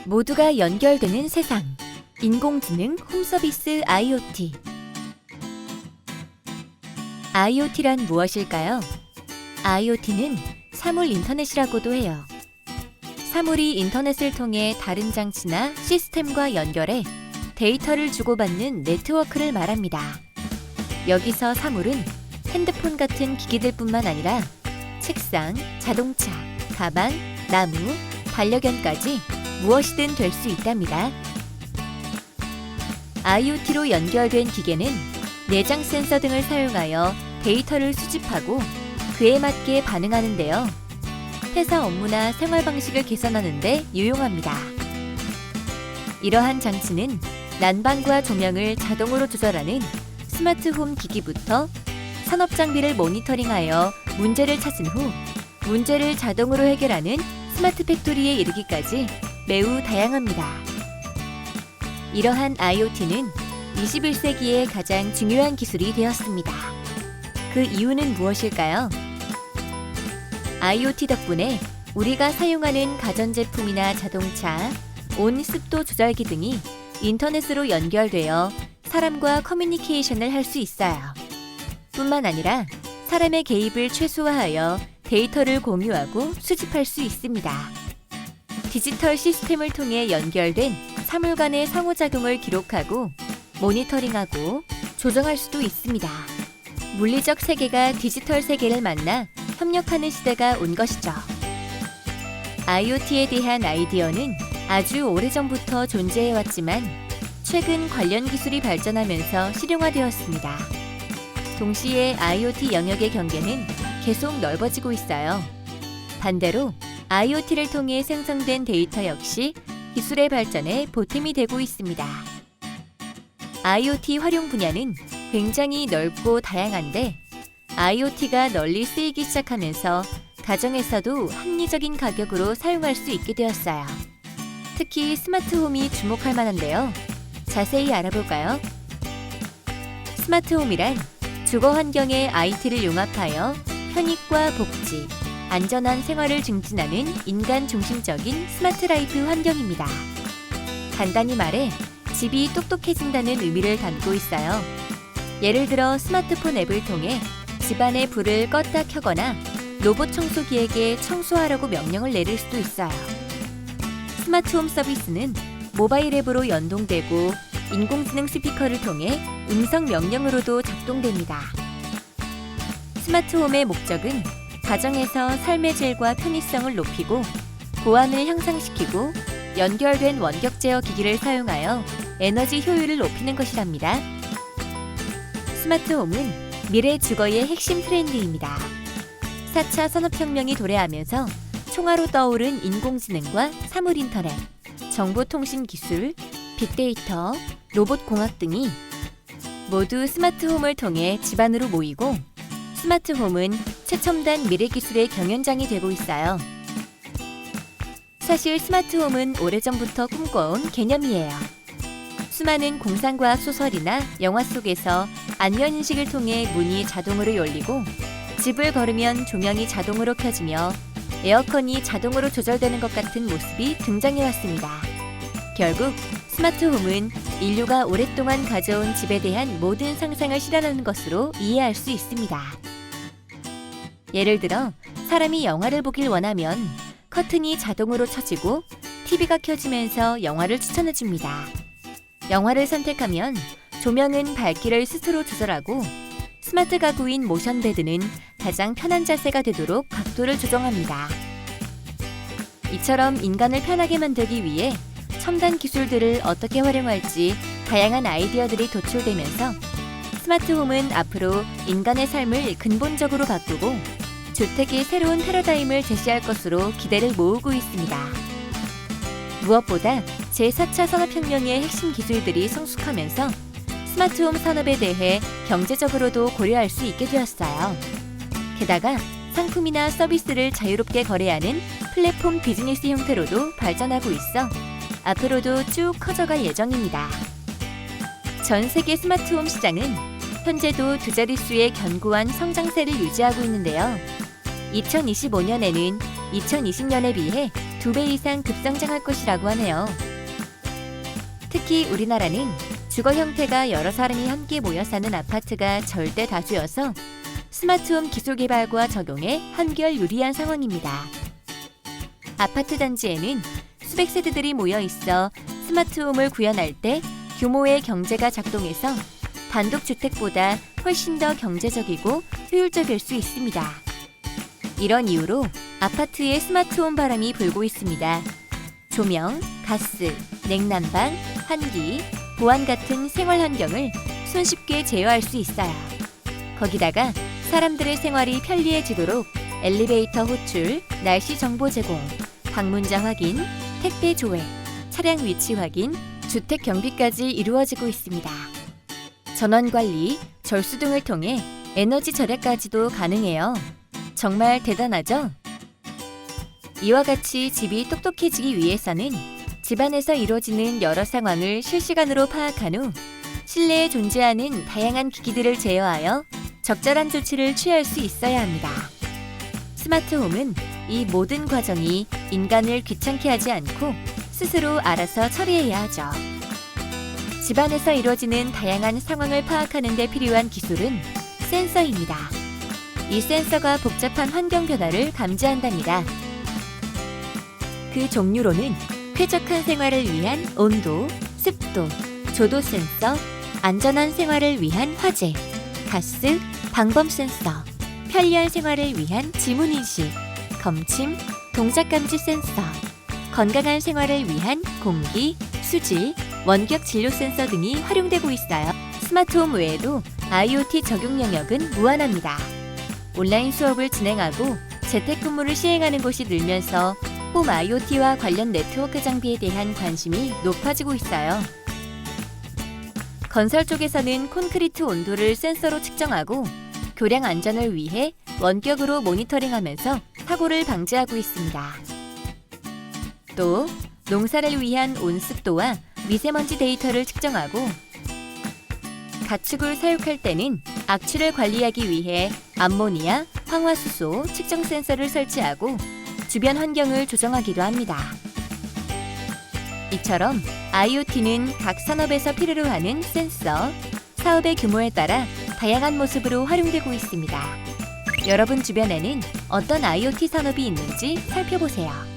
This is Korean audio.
모두가 연결되는 세상. 인공지능 홈서비스 IoT. IoT란 무엇일까요? IoT는 사물 인터넷이라고도 해요. 사물이 인터넷을 통해 다른 장치나 시스템과 연결해 데이터를 주고받는 네트워크를 말합니다. 여기서 사물은 핸드폰 같은 기기들뿐만 아니라 책상, 자동차, 가방, 나무, 반려견까지 무엇이든 될 수 있답니다. IoT로 연결된 기계는 내장 센서 등을 사용하여 데이터를 수집하고 그에 맞게 반응하는데요. 회사 업무나 생활 방식을 개선하는 데 유용합니다. 이러한 장치는 난방과 조명을 자동으로 조절하는 스마트홈 기기부터 산업 장비를 모니터링하여 문제를 찾은 후 문제를 자동으로 해결하는 스마트 팩토리에 이르기까지 매우 다양합니다. 이러한 IoT는 21세기의 가장 중요한 기술이 되었습니다. 그 이유는 무엇일까요? IoT 덕분에 우리가 사용하는 가전제품이나 자동차, 온 습도 조절기 등이 인터넷으로 연결되어 사람과 커뮤니케이션을 할 수 있어요. 뿐만 아니라 사람의 개입을 최소화하여 데이터를 공유하고 수집할 수 있습니다. 디지털 시스템을 통해 연결된 사물 간의 상호작용을 기록하고 모니터링하고 조정할 수도 있습니다. 물리적 세계가 디지털 세계를 만나 협력하는 시대가 온 것이죠. IoT에 대한 아이디어는 아주 오래전부터 존재해왔지만 최근 관련 기술이 발전하면서 실용화되었습니다. 동시에 IoT 영역의 경계는 계속 넓어지고 있어요. 반대로 IoT를 통해 생성된 데이터 역시 기술의 발전에 보탬이 되고 있습니다. IoT 활용 분야는 굉장히 넓고 다양한데 IoT가 널리 쓰이기 시작하면서 가정에서도 합리적인 가격으로 사용할 수 있게 되었어요. 특히 스마트홈이 주목할 만한데요. 자세히 알아볼까요? 스마트홈이란 주거 환경에 IT를 융합하여 편익과 복지, 안전한 생활을 증진하는 인간 중심적인 스마트 라이프 환경입니다. 간단히 말해 집이 똑똑해진다는 의미를 담고 있어요. 예를 들어 스마트폰 앱을 통해 집안의 불을 껐다 켜거나 로봇 청소기에게 청소하라고 명령을 내릴 수도 있어요. 스마트홈 서비스는 모바일 앱으로 연동되고 인공지능 스피커를 통해 음성 명령으로도 작동됩니다. 스마트홈의 목적은 가정에서 삶의 질과 편의성을 높이고 보안을 향상시키고 연결된 원격 제어 기기를 사용하여 에너지 효율을 높이는 것이랍니다. 스마트홈은 미래 주거의 핵심 트렌드입니다. 4차 산업혁명이 도래하면서 총괄로 떠오른 인공지능과 사물인터넷, 정보통신기술, 빅데이터, 로봇공학 등이 모두 스마트홈을 통해 집안으로 모이고 스마트홈은 최첨단 미래기술의 경연장이 되고 있어요. 사실 스마트홈은 오래전부터 꿈꿔온 개념이에요. 수많은 공상과학 소설이나 영화 속에서 안면인식을 통해 문이 자동으로 열리고 집을 걸으면 조명이 자동으로 켜지며 에어컨이 자동으로 조절되는 것 같은 모습이 등장해왔습니다. 결국 스마트홈은 인류가 오랫동안 가져온 집에 대한 모든 상상을 실현하는 것으로 이해할 수 있습니다. 예를 들어 사람이 영화를 보길 원하면 커튼이 자동으로 쳐지고 TV가 켜지면서 영화를 추천해줍니다. 영화를 선택하면 조명은 밝기를 스스로 조절하고 스마트 가구인 모션베드는 가장 편한 자세가 되도록 각도를 조정합니다. 이처럼 인간을 편하게 만들기 위해 첨단 기술들을 어떻게 활용할지 다양한 아이디어들이 도출되면서 스마트홈은 앞으로 인간의 삶을 근본적으로 바꾸고 주택의 새로운 패러다임을 제시할 것으로 기대를 모으고 있습니다. 무엇보다 제4차 산업혁명의 핵심 기술들이 성숙하면서 스마트홈 산업에 대해 경제적으로도 고려할 수 있게 되었어요. 게다가 상품이나 서비스를 자유롭게 거래하는 플랫폼 비즈니스 형태로도 발전하고 있어 앞으로도 쭉 커져갈 예정입니다. 전 세계 스마트홈 시장은 현재도 두 자릿수의 견고한 성장세를 유지하고 있는데요. 2025년에는 2020년에 비해 2배 이상 급성장할 것이라고 하네요. 특히 우리나라는 주거 형태가 여러 사람이 함께 모여 사는 아파트가 절대 다수여서 스마트홈 기술 개발과 적용에 한결 유리한 상황입니다. 아파트 단지에는 수백 세대들이 모여 있어 스마트홈을 구현할 때 규모의 경제가 작동해서 단독주택보다 훨씬 더 경제적이고 효율적일 수 있습니다. 이런 이유로 아파트에 스마트홈 바람이 불고 있습니다. 조명, 가스, 냉난방, 환기, 보안 같은 생활 환경을 손쉽게 제어할 수 있어요. 거기다가 사람들의 생활이 편리해지도록 엘리베이터 호출, 날씨 정보 제공, 방문자 확인, 택배 조회, 차량 위치 확인, 주택 경비까지 이루어지고 있습니다. 전원 관리, 절수 등을 통해 에너지 절약까지도 가능해요. 정말 대단하죠? 이와 같이 집이 똑똑해지기 위해서는 집안에서 이루어지는 여러 상황을 실시간으로 파악한 후 실내에 존재하는 다양한 기기들을 제어하여 적절한 조치를 취할 수 있어야 합니다. 스마트홈은 이 모든 과정이 인간을 귀찮게 하지 않고 스스로 알아서 처리해야 하죠. 집안에서 이루어지는 다양한 상황을 파악하는 데 필요한 기술은 센서입니다. 이 센서가 복잡한 환경 변화를 감지한답니다. 그 종류로는 쾌적한 생활을 위한 온도, 습도, 조도 센서, 안전한 생활을 위한 화재, 가스, 방범 센서, 편리한 생활을 위한 지문인식, 검침, 동작 감지 센서, 건강한 생활을 위한 공기, 수질, 원격 진료 센서 등이 활용되고 있어요. 스마트홈 외에도 IoT 적용 영역은 무한합니다. 온라인 수업을 진행하고 재택근무를 시행하는 곳이 늘면서 홈 IoT와 관련 네트워크 장비에 대한 관심이 높아지고 있어요. 건설 쪽에서는 콘크리트 온도를 센서로 측정하고 교량 안전을 위해 원격으로 모니터링하면서 사고를 방지하고 있습니다. 또 농사를 위한 온습도와 미세먼지 데이터를 측정하고 가축을 사육할 때는 악취를 관리하기 위해 암모니아, 황화수소 측정 센서를 설치하고 주변 환경을 조정하기도 합니다. 이처럼 IoT는 각 산업에서 필요로 하는 센서, 사업의 규모에 따라 다양한 모습으로 활용되고 있습니다. 여러분 주변에는 어떤 IoT 산업이 있는지 살펴보세요.